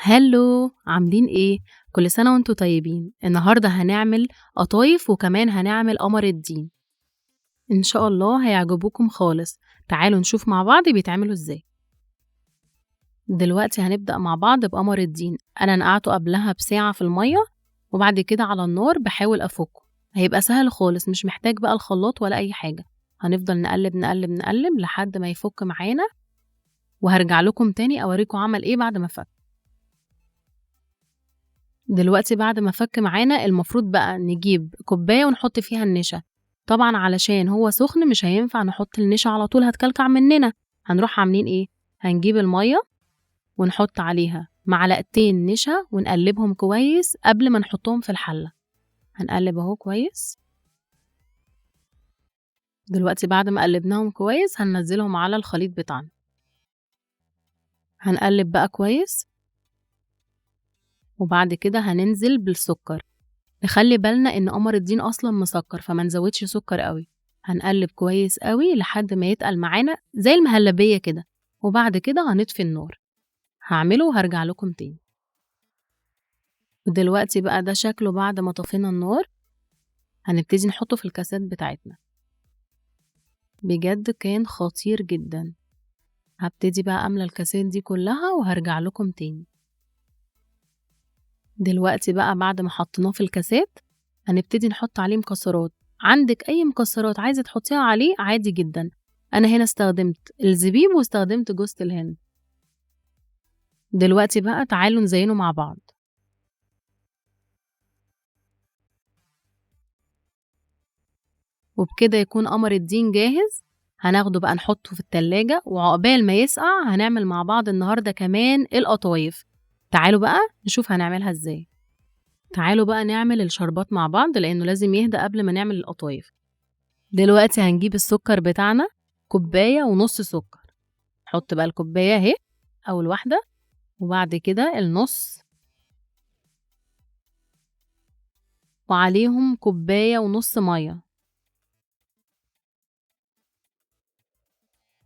هالو، عاملين إيه؟ كل سنة وأنتم طيبين. النهارده هنعمل قطايف وكمان هنعمل قمر الدين. إن شاء الله هيعجبوكم خالص. تعالوا نشوف مع بعض بيتعملوا إزاي. دلوقتي هنبدأ مع بعض بقمر الدين. أنا نقعته قبلها بساعة في المية وبعد كده على النار بحاول أفكه. هيبقى سهل خالص، مش محتاج بقى الخلاط ولا أي حاجة. هنفضل نقلب نقلب نقلب لحد ما يفك معانا، وهرجع لكم تاني أوريكم عمل إيه بعد ما فك. دلوقتي بعد ما فك معانا المفروض بقى نجيب كوباية ونحط فيها النشا. طبعا علشان هو سخن مش هينفع نحط النشا على طول، هتكلكع مننا. هنروح عاملين ايه؟ هنجيب المية ونحط عليها معلقتين نشا ونقلبهم كويس قبل ما نحطهم في الحلة. هنقلب اهو كويس. دلوقتي بعد ما قلبناهم كويس هننزلهم على الخليط بتاعنا. هنقلب بقى كويس وبعد كده هننزل بالسكر. نخلي بالنا ان قمر الدين اصلا مسكر فما نزودش سكر قوي. هنقلب كويس قوي لحد ما يتقل معانا زي المهلبية كده، وبعد كده هنطفي النار. هعمله وهرجع لكم تاني. ودلوقتي بقى ده شكله بعد ما طفينا النار. هنبتدي نحطه في الكاسات بتاعتنا. بجد كان خطير جدا. هبتدي بقى املى الكاسات دي كلها وهرجع لكم تاني. دلوقتي بقى بعد ما حطيناه في الكاسات هنبتدي نحط عليه مكسرات. عندك اي مكسرات عايزة تحطيها عليه عادي جدا. انا هنا استخدمت الزبيب واستخدمت جوز الهند. دلوقتي بقى تعالوا نزينه مع بعض. وبكده يكون قمر الدين جاهز. هناخده بقى نحطه في التلاجة، وعقبال ما يسقع هنعمل مع بعض النهاردة كمان القطايف. تعالوا بقى نشوف هنعملها ازاي. تعالوا بقى نعمل الشربات مع بعض لأنه لازم يهدى قبل ما نعمل القطايف. دلوقتي هنجيب السكر بتاعنا، كوباية ونص سكر. نحط بقى الكوباية اهي أول واحدة، وبعد كده النص، وعليهم كوباية ونص مية،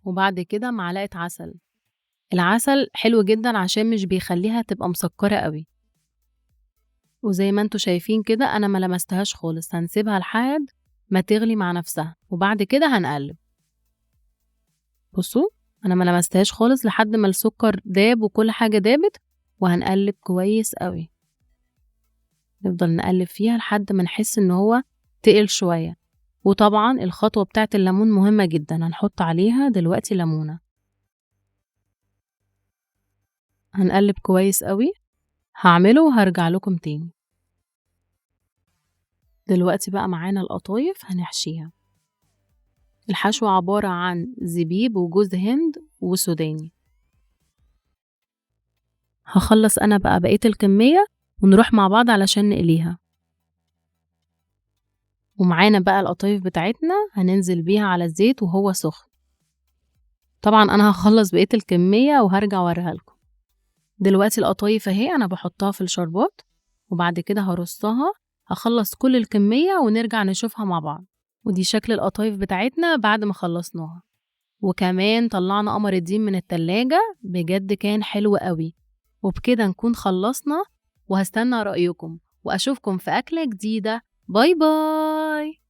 وبعد كده معلقة عسل. العسل حلو جدا عشان مش بيخليها تبقى مسكرة قوي. وزي ما انتوا شايفين كده أنا ما لمستهاش خالص. هنسيبها لحد ما تغلي مع نفسها وبعد كده هنقلب. بصوا أنا ما لمستهاش خالص لحد ما السكر داب وكل حاجة دابت، وهنقلب كويس قوي. نفضل نقلب فيها لحد ما نحس ان هو تقل شوية. وطبعا الخطوة بتاعت الليمون مهمة جدا. هنحط عليها دلوقتي ليمونة. هنقلب كويس قوي. هعمله وهرجع لكم تاني. دلوقتي بقى معانا القطايف هنحشيها. الحشو عبارة عن زبيب وجوز هند وسوداني. هخلص أنا بقى بقية الكمية ونروح مع بعض علشان نقليها. ومعانا بقى القطايف بتاعتنا هننزل بيها على الزيت وهو سخن. طبعا أنا هخلص بقية الكمية وهرجع وريها لكم. دلوقتي القطايف اهي أنا بحطها في الشربات وبعد كده هرصها. هخلص كل الكمية ونرجع نشوفها مع بعض. ودي شكل القطايف بتاعتنا بعد ما خلصناها. وكمان طلعنا قمر الدين من التلاجة. بجد كان حلو قوي. وبكده نكون خلصنا، وهستنى رأيكم وأشوفكم في أكلة جديدة. باي باي.